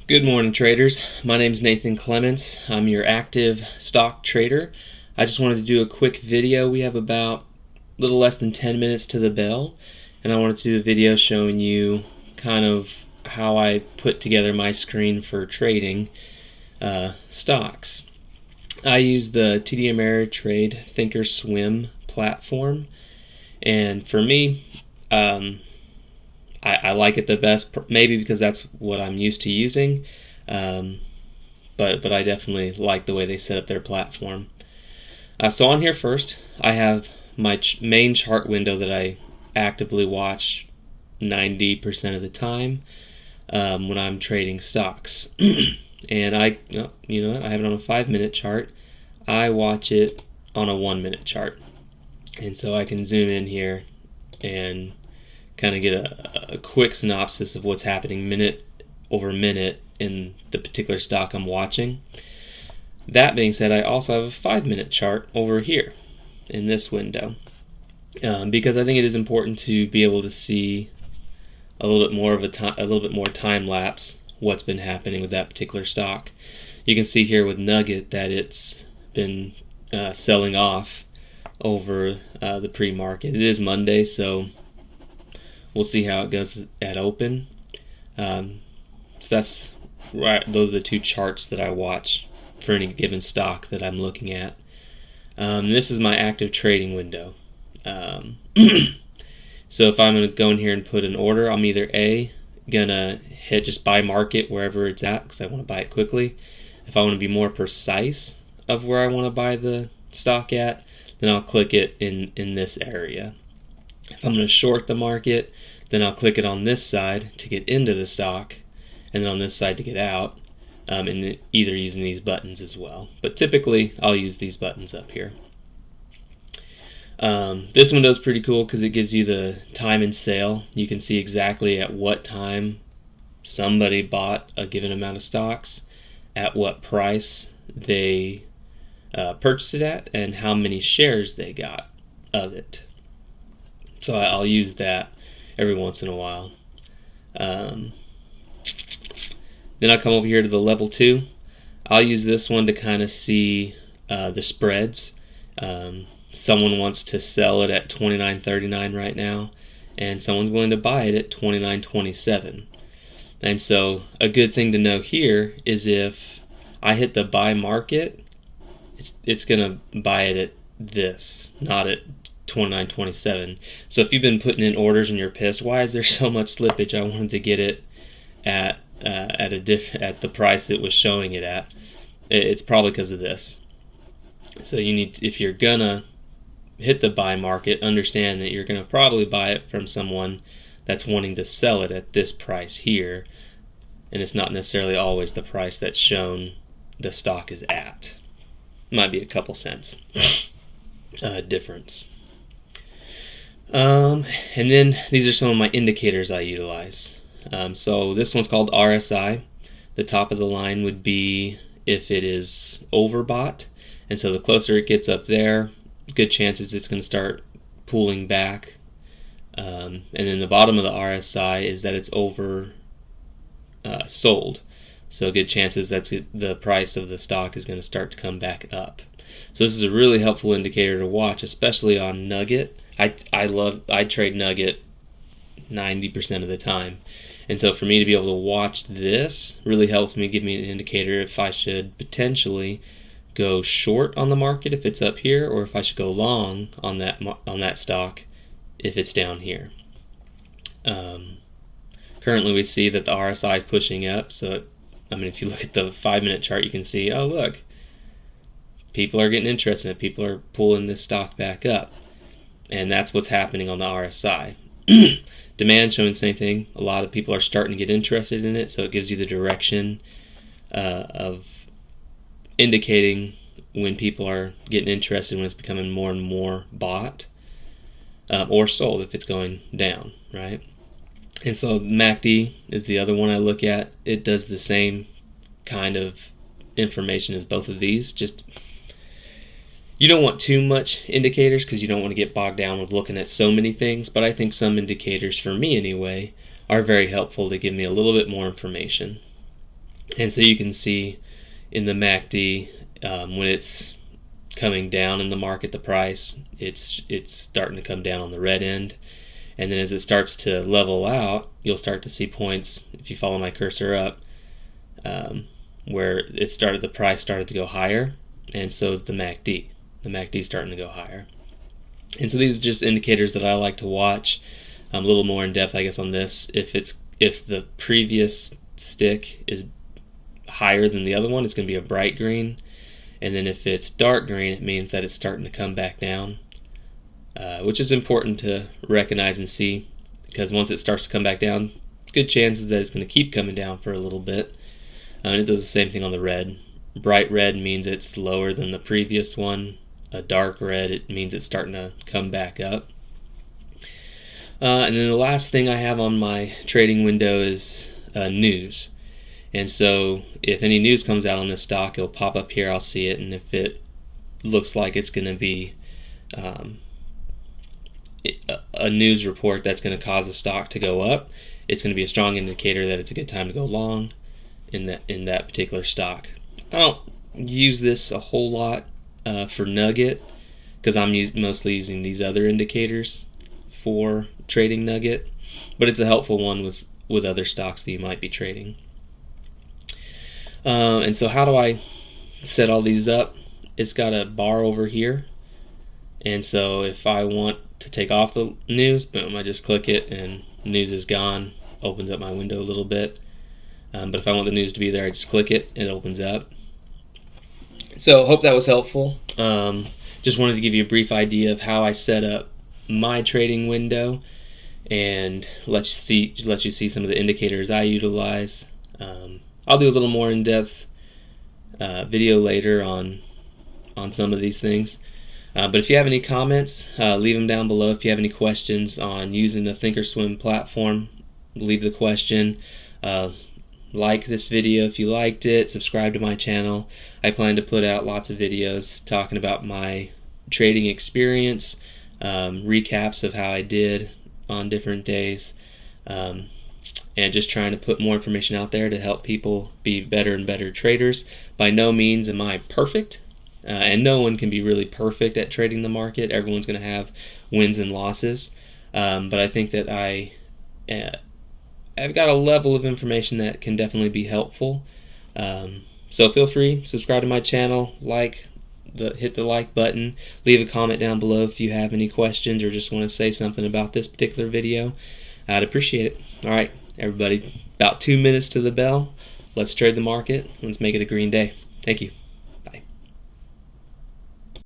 Good morning, traders. My name is Nathan Clements. I'm your active stock trader. I just wanted to do a quick video. We have about a little less than 10 minutes to the bell, and I wanted to do a video showing you kind of how I put together my screen for trading stocks. I use the TD Ameritrade Think platform, and for me, I like it the best, maybe because that's what I'm used to using, but I definitely like the way they set up their platform. So on here first, I have my main chart window that I actively watch 90% of the time when I'm trading stocks. And I have it on a 5-minute chart. I watch it on a 1-minute chart, and so I can zoom in here and kind of get a quick synopsis of what's happening minute over minute in the particular stock I'm watching. That being said, I also have a 5-minute chart over here in this window because I think it is important to be able to see a little bit more time lapse what's been happening with that particular stock. You can see here with Nugget that it's been selling off over the pre-market. It is Monday, so we'll see how it goes at open. So that's right. Those are the two charts that I watch for any given stock that I'm looking at. This is my active trading window. So if I'm going to go in here and put an order, I'm either gonna hit just buy market wherever it's at because I want to buy it quickly. If I want to be more precise of where I want to buy the stock at, then I'll click it in this area. If I'm going to short the market, then I'll click it on this side to get into the stock, and then on this side to get out, and either using these buttons as well. But typically, I'll use these buttons up here. This window is pretty cool because it gives you the time and sale. You can see exactly at what time somebody bought a given amount of stocks, at what price they purchased it at, and how many shares they got of it. So I'll use that every once in a while. Then I'll come over here to the level 2. I'll use this one to kind of see the spreads. Someone wants to sell it at $29.39 right now, and someone's willing to buy it at $29.27. And so a good thing to know here is if I hit the buy market, it's going to buy it at this, not at $29.27. So if you've been putting in orders and you're pissed, why is there so much slippage? I wanted to get it at the price it was showing it at. It's probably because of this. So you need if you're gonna hit the buy market, understand that you're gonna probably buy it from someone that's wanting to sell it at this price here, and it's not necessarily always the price that's shown the stock is at. Might be a couple cents difference. And then these are some of my indicators I utilize. So this one's called RSI. The top of the line would be if it is overbought, and so the closer it gets up there, good chances it's going to start pulling back. And then the bottom of the RSI is that it's over sold. So good chances that's the price of the stock is going to start to come back up. So this is a really helpful indicator to watch, especially on Nugget. I trade Nugget 90% of the time, and so for me to be able to watch this really helps me give me an indicator if I should potentially go short on the market if it's up here, or if I should go long on that stock if it's down here. Currently we see that the RSI is pushing up, so if you look at the 5-minute chart, you can see, oh look, people are getting interested in it. People are pulling this stock back up, and that's what's happening on the RSI. Demand showing the same thing. A lot of people are starting to get interested in it, so it gives you the direction of indicating when people are getting interested, when it's becoming more and more bought or sold if it's going down, right? And so MACD is the other one I look at. It does the same kind of information as both of these. Just you don't want too much indicators because you don't want to get bogged down with looking at so many things, but I think some indicators, for me anyway, are very helpful to give me a little bit more information. And so you can see in the MACD, when it's coming down in the market, the price, it's starting to come down on the red end. And then as it starts to level out, you'll start to see points, if you follow my cursor up, where the price started to go higher, and so is the MACD. The MACD is starting to go higher. And so these are just indicators that I like to watch. A little more in depth, I guess, on this. If the previous stick is higher than the other one, it's going to be a bright green. And then if it's dark green, it means that it's starting to come back down, which is important to recognize and see, because once it starts to come back down, good chances that it's going to keep coming down for a little bit. And it does the same thing on the red. Bright red means it's lower than the previous one. A dark red, it means it's starting to come back up. And then the last thing I have on my trading window is news. And so if any news comes out on this stock, it'll pop up here, I'll see it, and if it looks like it's going to be a news report that's going to cause the stock to go up, it's going to be a strong indicator that it's a good time to go long in that particular stock. I don't use this a whole lot for Nugget, because I'm mostly using these other indicators for trading Nugget, but it's a helpful one with other stocks that you might be trading. And so how do I set all these up? It's got a bar over here, and so if I want to take off the news, boom, I just click it and news is gone. Opens up my window a little bit. But if I want the news to be there, I just click it, it opens up. So hope that was helpful. Just wanted to give you a brief idea of how I set up my trading window and let you see some of the indicators I utilize. I'll do a little more in-depth video later on some of these things. But if you have any comments, leave them down below. If you have any questions on using the Thinkorswim platform, leave the question. Like this video if you liked it. Subscribe to my channel. I plan to put out lots of videos talking about my trading experience, recaps of how I did on different days, and just trying to put more information out there to help people be better and better traders. By no means am I perfect, and no one can be really perfect at trading the market. Everyone's going to have wins and losses, but I think that I've got a level of information that can definitely be helpful. So feel free, subscribe to my channel, hit the like button, leave a comment down below if you have any questions or just want to say something about this particular video. I'd appreciate it. Alright, everybody, about 2 minutes to the bell. Let's trade the market. Let's make it a green day. Thank you.